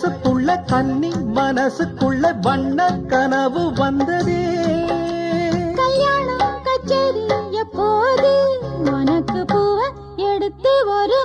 வயசுக்குள்ள கன்னி மனசுக்குள்ள வண்ண கனவு வந்ததே. கல்யாணம் கச்சேரி எப்போது உனக்கு பூவ எடுத்து ஒரு